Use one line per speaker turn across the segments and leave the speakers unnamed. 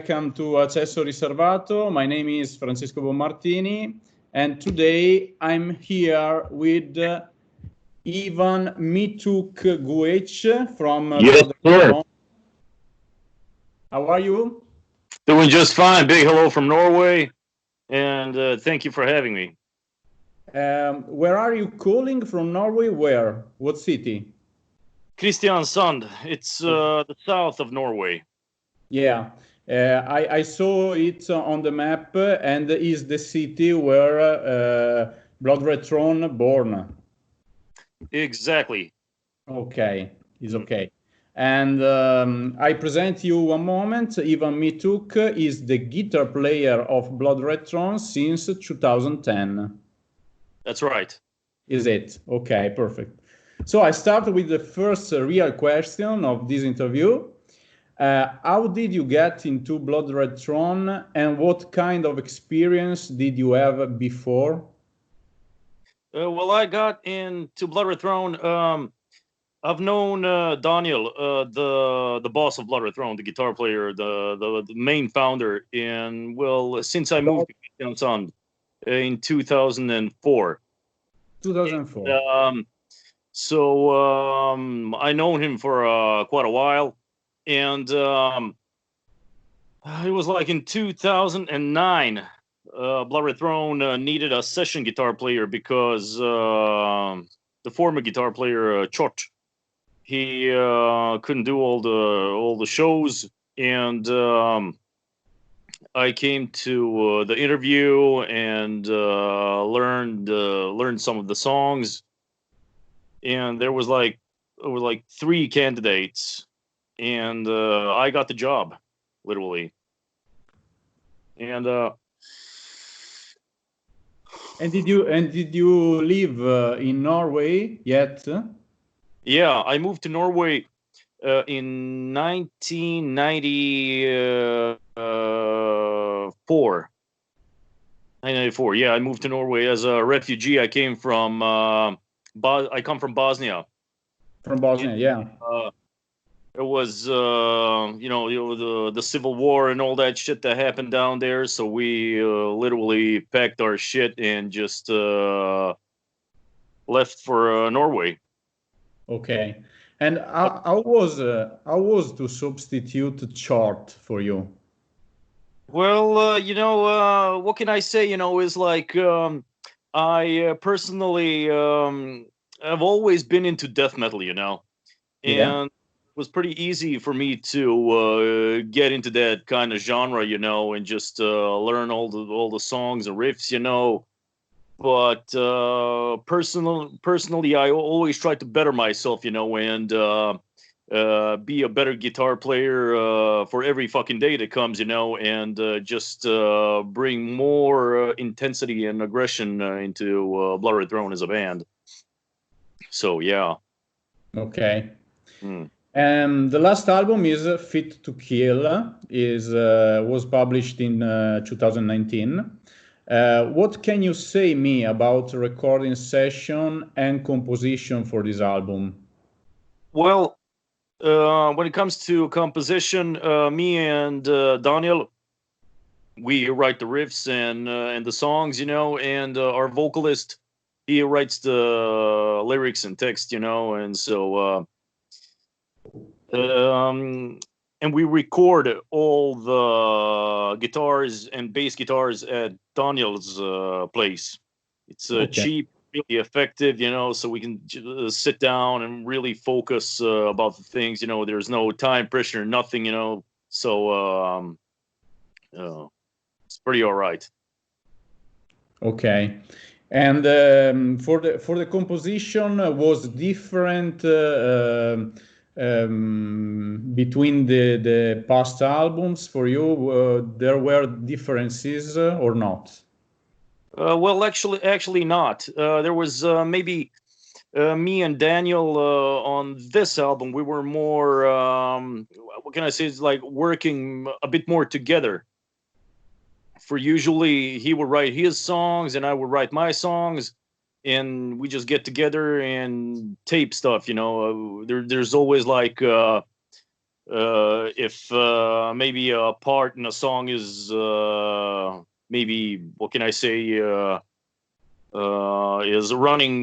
welcome to Accesso Riservato. My name is Francesco Bommartini, and today I'm here with Ivan Gujic from
Yes, sir.
How are you?
Doing just fine. Big hello from Norway, and thank you for having me.
Where are you calling from Norway? Where? What city?
Kristiansand. It's the south of Norway.
Yeah, I saw it on the map, and is the city where Blood Red Throne born.
Exactly.
Okay, it's okay. And I present you one moment. Ivan Mituk is the guitar player of Blood Red Throne since 2010.
That's right.
Is it? Okay, perfect. So I start with the first real question of this interview. How did you get into Blood Red Throne, and what kind of experience did you have before?
Well, I got into Blood Red Throne. I've known Daniel, the boss of Blood Red Throne, the guitar player, the main founder, and well, since I moved to Kristiansand in 2004.
2004.
So I known him for quite a while, and it was like in 2009. Blood Red Throne needed a session guitar player because the former guitar player Chot, he couldn't do all the shows, and I came to the interview and learned some of the songs, and there was like three candidates, and I got the job, literally. And
did you live in Norway yet?
yeah, I moved to Norway in 1994. 1994. Yeah, I moved to Norway as a refugee. I came from I come from Bosnia.
From Bosnia, yeah.
It was the civil war and all that shit that happened down there. So we literally packed our shit and just left for Norway.
Okay. And how was to substitute chart for you?
Well, what can I say? Is like I personally have always been into death metal, and
Yeah.
it was pretty easy for me to get into that kind of genre, and just learn all the songs and riffs, But personally, I always try to better myself, and be a better guitar player for every fucking day that comes, and just bring more intensity and aggression into Blood Red Throne as a band. So yeah.
Okay. The last album is Fit to Kill. Was published in 2019. What can you say me about recording session and composition for this album?
Well, when it comes to composition, me and Daniel, we write the riffs and the songs, and our vocalist, he writes the lyrics and text, and so and we record all the guitars and bass guitars at Daniel's place. It's cheap, really effective, so we can sit down and really focus about the things, there's no time pressure, nothing, so it's pretty all right.
Okay. And for the composition was different between the past albums for you. There were differences or not?
Well, actually not. There was maybe me and Daniel on this album. We were more, what can I say? It's like working a bit more together. For usually he would write his songs and I would write my songs, and we just get together and tape stuff. There's always like if maybe a part in a song is maybe, what can I say, is running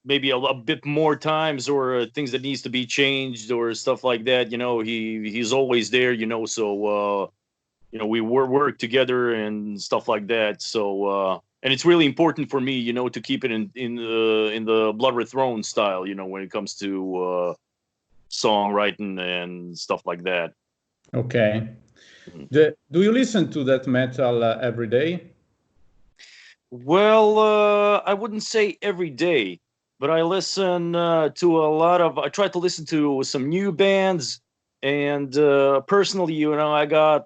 maybe a bit more times, or things that needs to be changed or stuff like that, he's always there, so we work together and stuff like that. So and it's really important for me, to keep it in the Blood Red Throne style, when it comes to songwriting and stuff like that.
Okay. Do you listen to that metal every day?
Well, I wouldn't say every day, but I listen to I try to listen to some new bands, and personally, I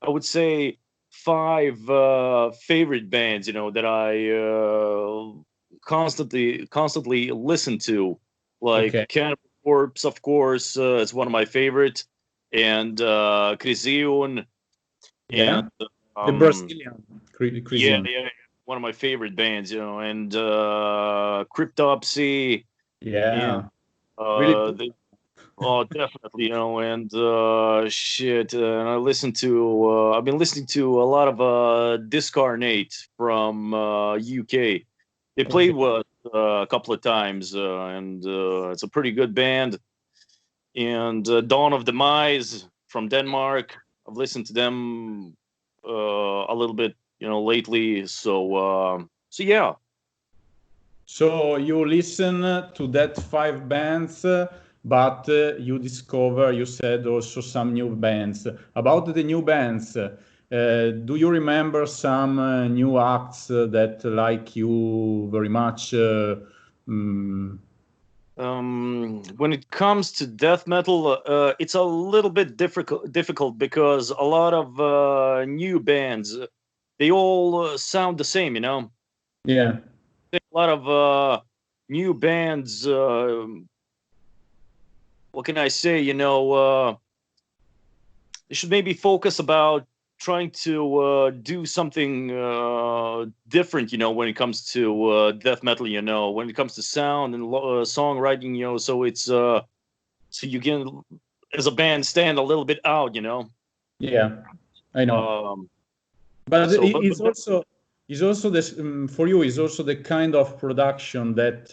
would say 5 favorite bands, that I constantly listen to, like
Okay.
Cannibal Corpse, of course, it's one of my favorite, and Crisium,
Yeah.
and
The Brazilian
yeah,
Crisium.
yeah, one of my favorite bands, and Cryptopsy, and
Yeah. Really cool.
oh, definitely, and shit, and I've been listening to a lot of Discarnate from UK. They played
Okay.
with a couple of times, and it's a pretty good band. And Dawn of Demise from Denmark. I've listened to them a little bit, lately. So yeah.
So you listen to that 5 bands, but you said also some new bands. About the new bands, do you remember some new acts that like you very much? Mm,
When it comes to death metal, it's a little bit difficult because a lot of new bands, they all sound the same,
yeah,
A lot of new bands. What can I say? They should maybe focus about trying to do something different, when it comes to death metal, when it comes to sound and songwriting, so it's so you can, as a band, stand a little bit out,
yeah, I know.
Um,
But
so, but
it's also this for you. Is also the kind of production that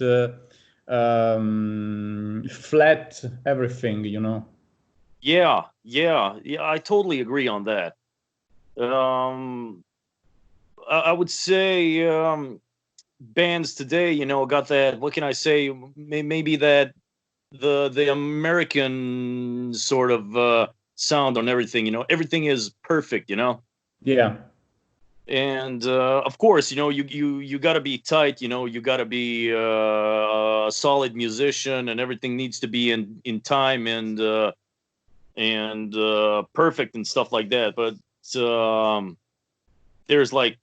flat everything.
yeah, I totally agree on that. Um, I would say bands today, got that. What can I say? Maybe that the American sort of sound on everything. Everything is perfect.
Yeah,
And of course, you got to be tight. You got to be a solid musician, and everything needs to be in time and perfect and stuff like that. But there's like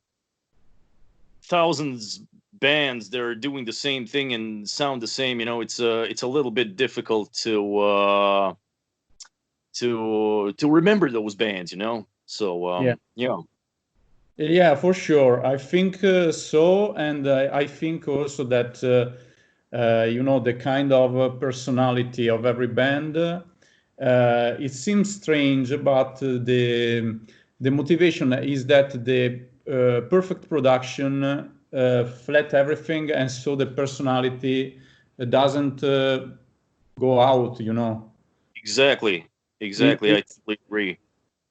thousands bands that are doing the same thing and sound the same. It's a little bit difficult to remember those bands. So
yeah.
yeah.
Yeah, for sure. I think so, and I think also that the kind of personality of every band. It seems strange, but the motivation is that the perfect production flat everything, and so the personality doesn't go out.
Exactly.
It,
I
it's
totally agree.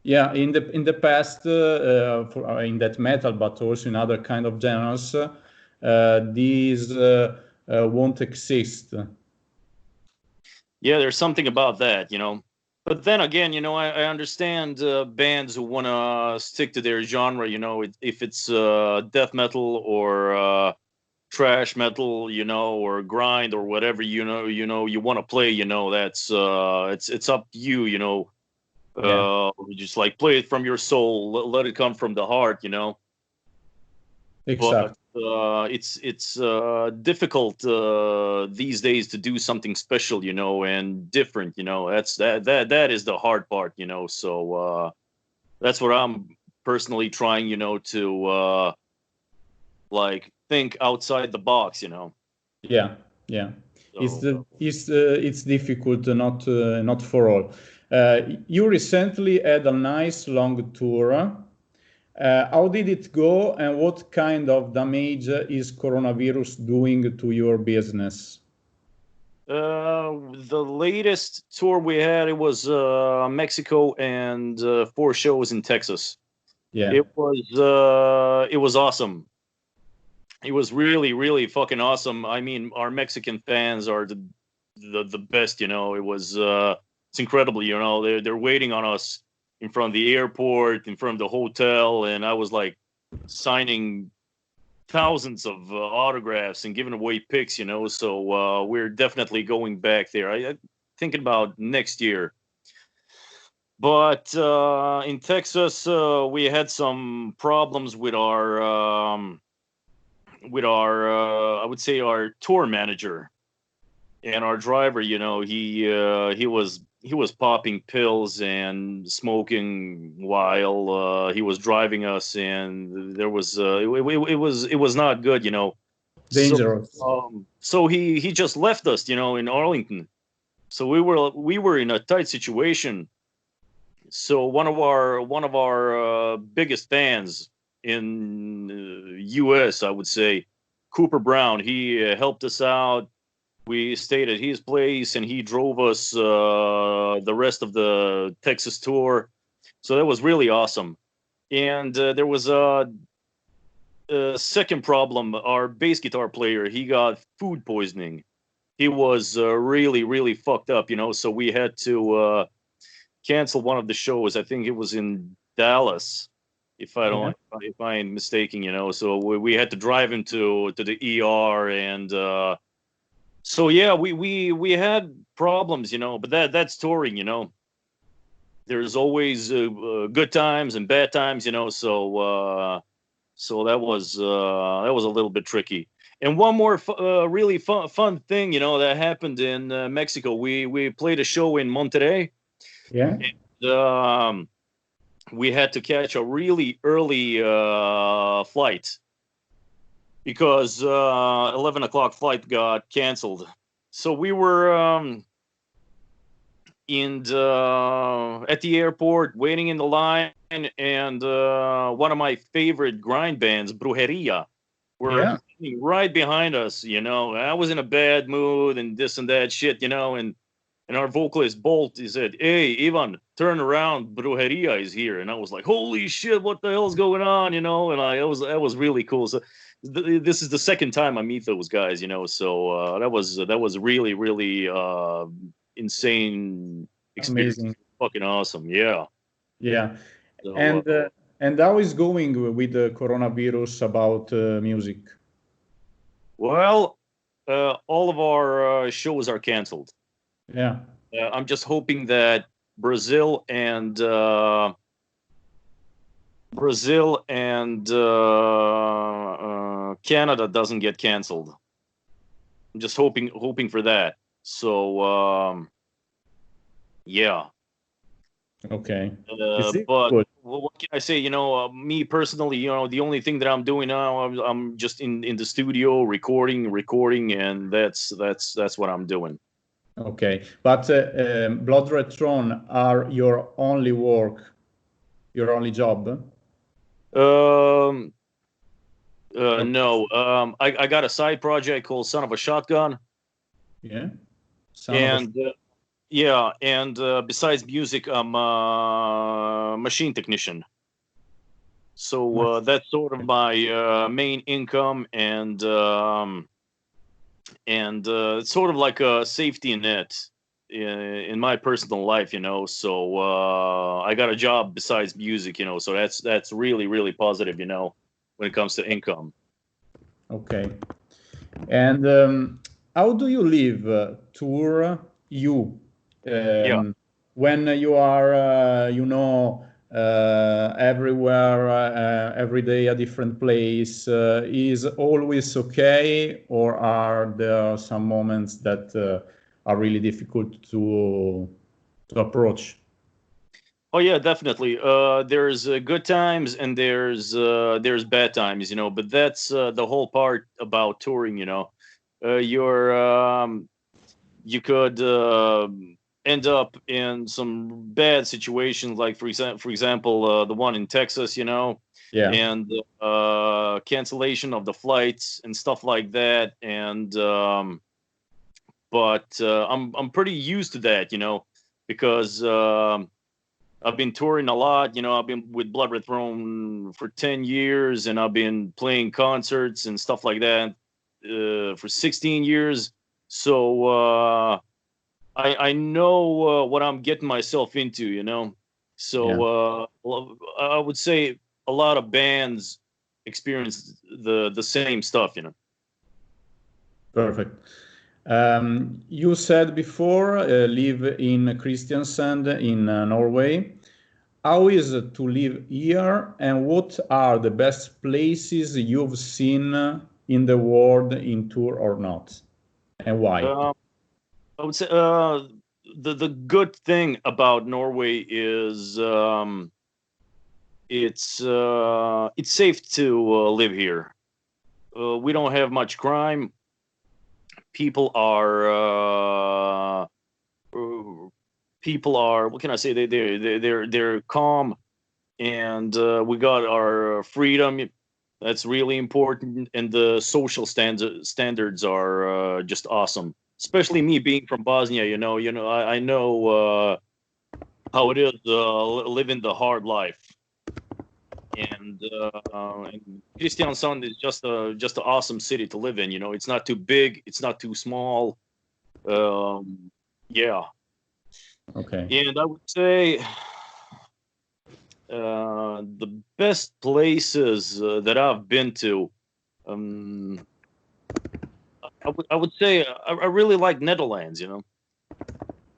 Yeah, in the past, in that metal, but also in other kind of genres, these won't exist.
Yeah, there's something about that, But then again, I understand bands who want to stick to their genre, if it's death metal or trash metal, or grind or whatever, you want to play, that's it's up to you,
Yeah,
just like play it from your soul, let it come from the heart, But
exactly.
it's difficult these days to do something special, and different, that is the hard part, So that's what I'm personally trying, to like think outside the box,
Yeah, yeah.
So
It's difficult, not for all. You recently had a nice long tour. How did it go, and what kind of damage is coronavirus doing to your business?
The latest tour we had, it was Mexico and 4 shows in Texas.
Yeah.
It was awesome. It was really, really fucking awesome. I mean, our Mexican fans are the best, you know. It's incredible, you know. They're waiting on us in front of the airport, in front of the hotel, and I was like signing thousands of autographs and giving away pics, you know. So we're definitely going back there. I thinking about next year. But in Texas, we had some problems with our I would say our tour manager and our driver. You know, he was popping pills and smoking while he was driving us, and there was it was not good, you know.
Dangerous.
So he just left us, you know, in Arlington. So we were in a tight situation. So one of our biggest fans in U.S., I would say, Cooper Brown, he helped us out. We stayed at his place, and he drove us the rest of the Texas tour. So that was really awesome. And there was a second problem. Our bass guitar player, he got food poisoning. He was really, really fucked up, you know. So we had to cancel one of the shows. I think it was in Dallas, if I ain't mistaken, you know. So we had to drive him to the ER, and so yeah, we had problems, you know. But that's touring, you know. There's always good times and bad times, you know. So that was a little bit tricky. And one more really fun thing, you know, that happened in Mexico. We played a show in Monterrey.
Yeah.
And we had to catch a really early flight because 11 o'clock flight got canceled. So we were at the airport waiting in the line, and one of my favorite grind bands, Brujeria, were right behind us, you know. I was in a bad mood and this and that shit, you know, and our vocalist Bolt, he said, "Hey, Ivan, turn around, Brujeria is here." And I was like, "Holy shit, what the hell's going on?" You know, and that was really cool. So this is the second time I meet those guys, you know. So that was really, really insane experience.
Amazing.
Fucking awesome. Yeah.
Yeah.
So,
And how is going with the coronavirus about music?
well, all of our shows are canceled.
Yeah.
I'm just hoping that Brazil and Canada doesn't get canceled. I'm just hoping for that. So yeah.
Okay.
But what can I say? You know, me personally, you know, the only thing that I'm doing now, I'm just in the studio recording, and that's what I'm doing.
Okay, but Blood Red Throne are your only work, your only job?
No. I got a side project called Son of a Shotgun.
Yeah.
And besides music, I'm a machine technician. So that's sort of my main income, and it's sort of like a safety net in my personal life, you know. So I got a job besides music, you know. So that's really, really positive, you know, when it comes to income.
Okay. And how do you live tour when you are you know, everywhere, every day a different place? Is always okay, or are there some moments that are really difficult to approach?
Oh yeah, definitely. There's good times and there's bad times, you know. But that's the whole part about touring, you know. You could end up in some bad situations, like for example, the one in Texas, and cancellation of the flights and stuff like that. And but I'm pretty used to that, because I've been touring a lot. I've been with Blood Red Throne for 10 years, and I've been playing concerts and stuff like that for 16 years. So I know what I'm getting myself into, So I would say a lot of bands experience the same stuff,
Perfect. You said before, live in Kristiansand in Norway. How is it to live here, and what are the best places you've seen in the world in tour or not, and why?
I would say the good thing about Norway is it's safe to live here. We don't have much crime. People are what can I say? They're calm, and we got our freedom. That's really important, and the social standards are just awesome. Especially me being from Bosnia, I know how it is living the hard life. And Kristiansand is just an awesome city to live in. It's not too big, it's not too small. Yeah.
Okay.
And I would say the best places that I've been to. I would say I really like Netherlands.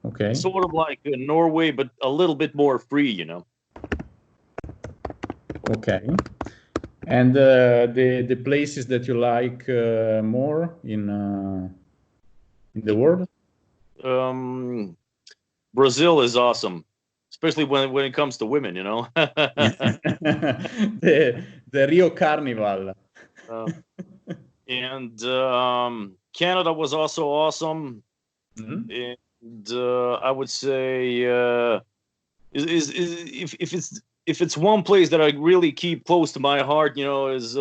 Okay.
Sort of like Norway, but a little bit more free.
Okay. And the places that you like more in the world?
Brazil is awesome, especially when it comes to women.
the Rio Carnival.
And Canada was also awesome.
Mm-hmm.
And I would say if it's one place that I really keep close to my heart, is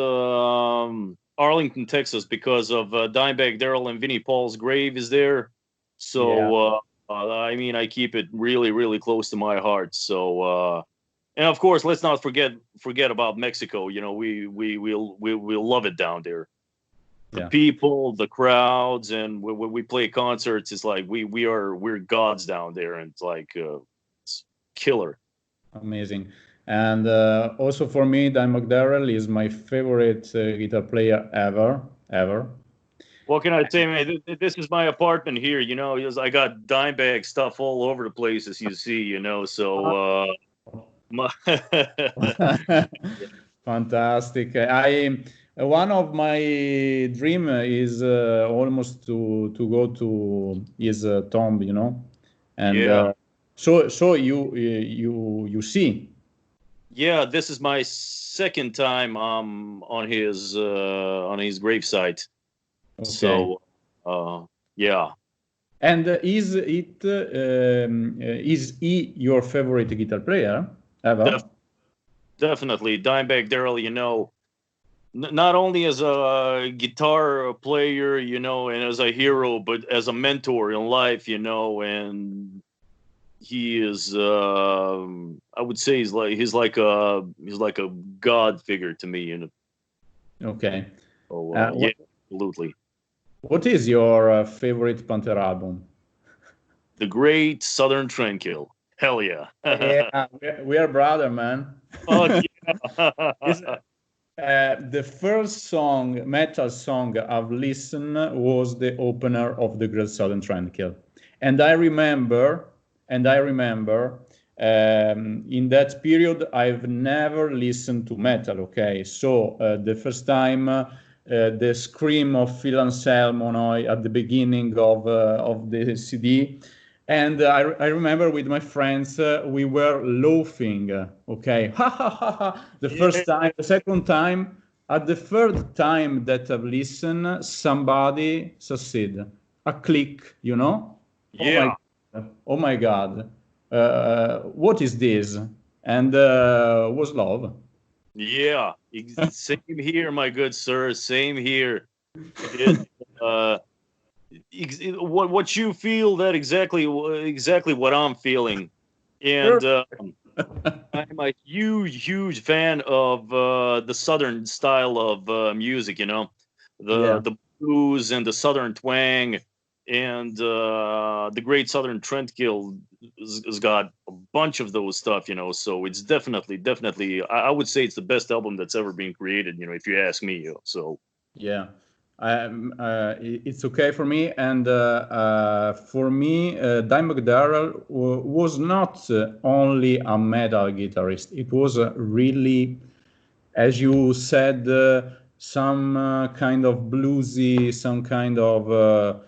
Arlington, Texas, because of Dimebag Darrel and Vinnie Paul's grave is there. So I keep it really, really close to my heart. So and of course, let's not forget about Mexico. We'll love it down there. The people, the crowds, and when we play concerts, it's like we're gods down there, and it's like it's killer.
Amazing. And also for me, Dimebag Darrel is my favorite guitar player ever.
What can I say, man? This is my apartment here. I got Dimebag stuff all over the place, as you see. So
fantastic. One of my dream is almost to go to his tomb, and so you see.
Yeah, this is my second time on his gravesite. Okay. So yeah.
And is he your favorite guitar player ever?
Definitely, Dimebag Darrel. Not only as a guitar player, and as a hero, but as a mentor in life, and he is I would say he's like a god figure to me.
Okay.
So yeah, absolutely.
What is your favorite Pantera album?
The Great Southern Trendkill. Hell yeah.
Yeah, we are brother, man.
Oh yeah.
The first metal song I've listened was the opener of the Great Southern Trendkill, and I remember in that period I've never listened to metal. Okay, so the first time the scream of Phil Anselmo at the beginning of the CD. And I remember with my friends, we were laughing, okay? Ha, ha, ha, ha. The first time, the second time, at the third time that I've listened, somebody succeeded. A click,
Yeah.
Oh my God. What is this? And was love.
Yeah, same here, my good sir. Same here. It, what you feel, that exactly what I'm feeling, and I'm a huge fan of the southern style of music. You know, the blues and the southern twang, and the Great Southern Trendkill has got a bunch of those stuff. You know, so it's definitely I would say it's the best album that's ever been created. You know, if you ask me. You know, so
Yeah. It's okay for me, and for me, Dimebag Darrell was not only a metal guitarist. It was really, as you said, some kind of bluesy, some kind of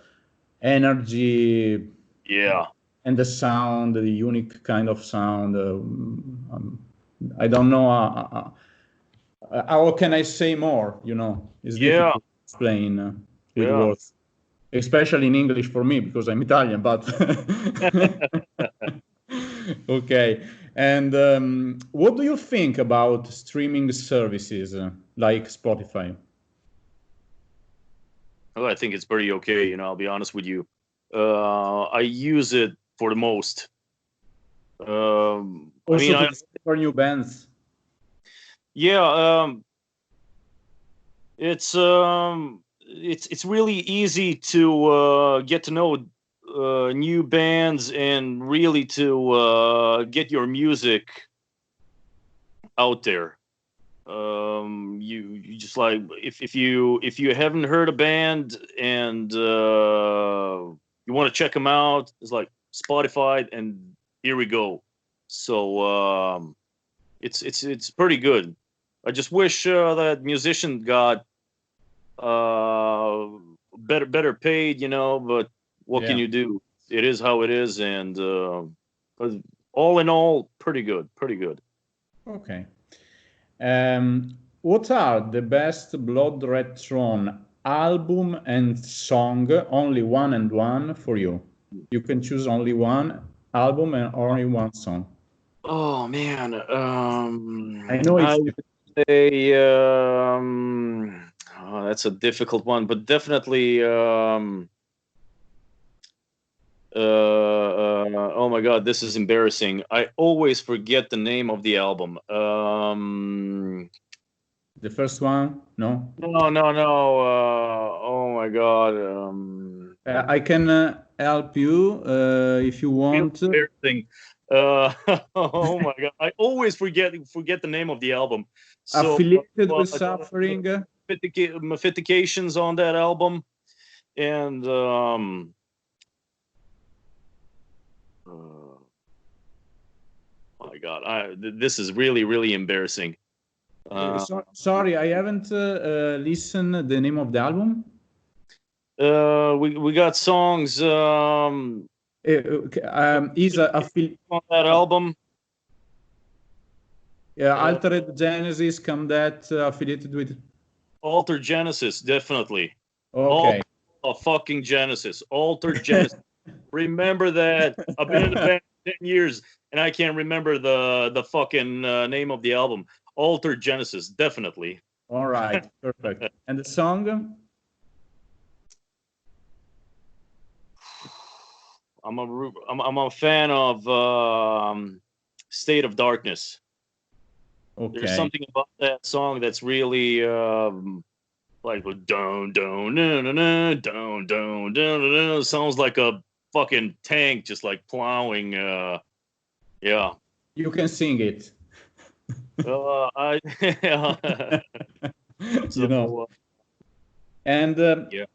energy,
yeah,
and the sound, the unique kind of sound. I don't know. How can I say more? You know, it's
yeah,
difficult to explain with
yeah.
words, especially in English for me because I'm Italian. But okay. And what do you think about streaming services like Spotify?
Well, I think it's pretty okay. You know, I'll be honest with you. I use it for the most. I mean,
Also to discover new bands.
yeah, it's really easy to get to know new bands and really to get your music out there. You just like if you haven't heard a band and you want to check them out, it's like Spotify, and here we go. So it's pretty good. I just wish that musician got better paid, you know. But what can you do? It is how it is, and all in all, pretty good, pretty good.
Okay. What are the best Blood Red Throne album and song? Only one and one for you. You can choose only one album and only one song.
Oh man,
I know
I
it's
would say oh, that's a difficult one, but definitely oh my God, this is embarrassing. I always forget the name of the album.
the first one. No,
No. Oh my God.
I can help you if you want.
Embarrassing. Oh my God, I always forget the name of the album. So
Affiliated with Suffering.
Mephistications on that album, and my God, this is really embarrassing.
Sorry, I haven't listened the name of the album.
We got songs
Is
on that album.
Altered Genesis come that affiliated with
Altered Genesis, definitely.
Okay.
Fucking Genesis. Altered Genesis. Remember that. I've been in the band 10 years and I can't remember the fucking name of the album. Altered Genesis, definitely.
All right, perfect. And the song?
I'm a fan of State of Darkness.
Okay.
There's something about that song that's really like down sounds like a fucking tank just like plowing. Yeah.
You can sing it.
I
you know. And
yeah.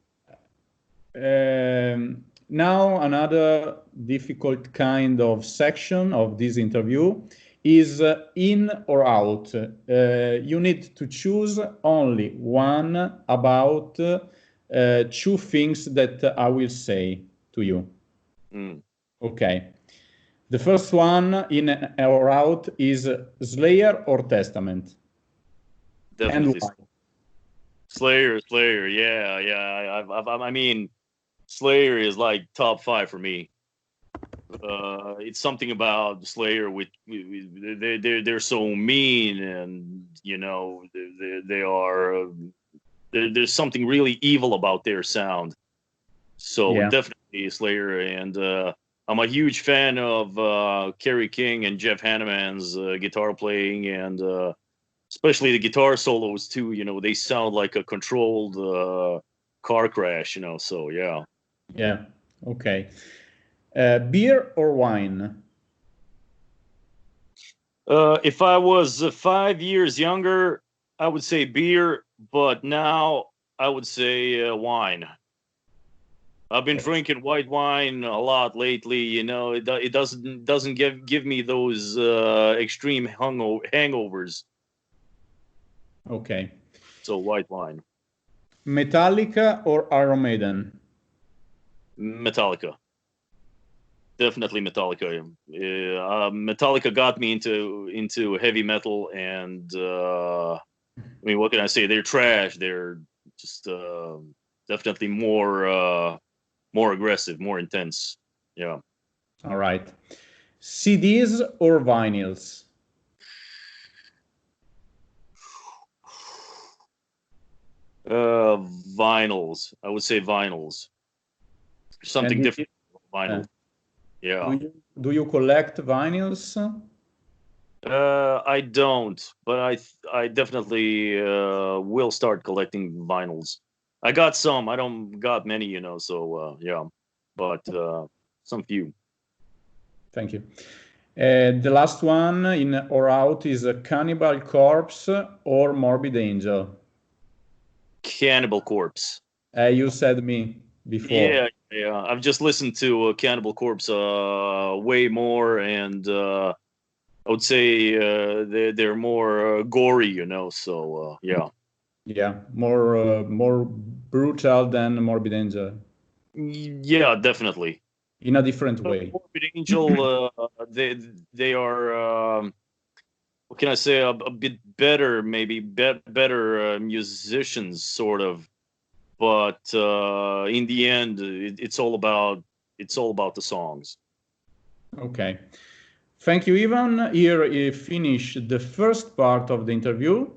Now another difficult kind of section of this interview is in or out. You need to choose only one about two things that I will say to you. Okay. The first one, in or out, is Slayer or Testament?
Definitely. Slayer. Yeah. I mean, Slayer is like top 5 for me. it's something about Slayer. They're so mean, and you know they are. There's something really evil about their sound. So definitely Slayer, and I'm a huge fan of Kerry King and Jeff Hanneman's guitar playing, and especially the guitar solos too. You know, they sound like a controlled car crash. You know, so yeah.
Yeah. Okay. Beer or wine?
If I was 5 years younger, I would say beer, but now I would say wine. I've been drinking white wine a lot lately. You know, it doesn't give me those extreme hangovers.
Okay.
So white wine.
Metallica or Iron Maiden?
Metallica. Definitely Metallica. Metallica got me into heavy metal, and I mean, what can I say? They're trash. They're just definitely more aggressive, more intense. Yeah.
All right. CDs or vinyls?
Vinyls. I would say vinyls. Something different. Vinyl. Yeah.
Do you collect vinyls?
I don't, but I definitely will start collecting vinyls. I got some. I don't got many, you know. So yeah, but some few.
Thank you. The last one, in or out, is Cannibal Corpse or Morbid Angel?
Cannibal Corpse.
You said me before.
Yeah. I've just listened to Cannibal Corpse way more, and I would say they're more gory, you know. So yeah.
Yeah, more brutal than Morbid Angel.
Yeah, definitely.
In a different way.
Morbid Angel, they are. What can I say? A bit better, maybe better musicians, sort of. But in the end, it's all about the songs.
Okay. Thank you, Ivan. Here we finish the first part of the interview.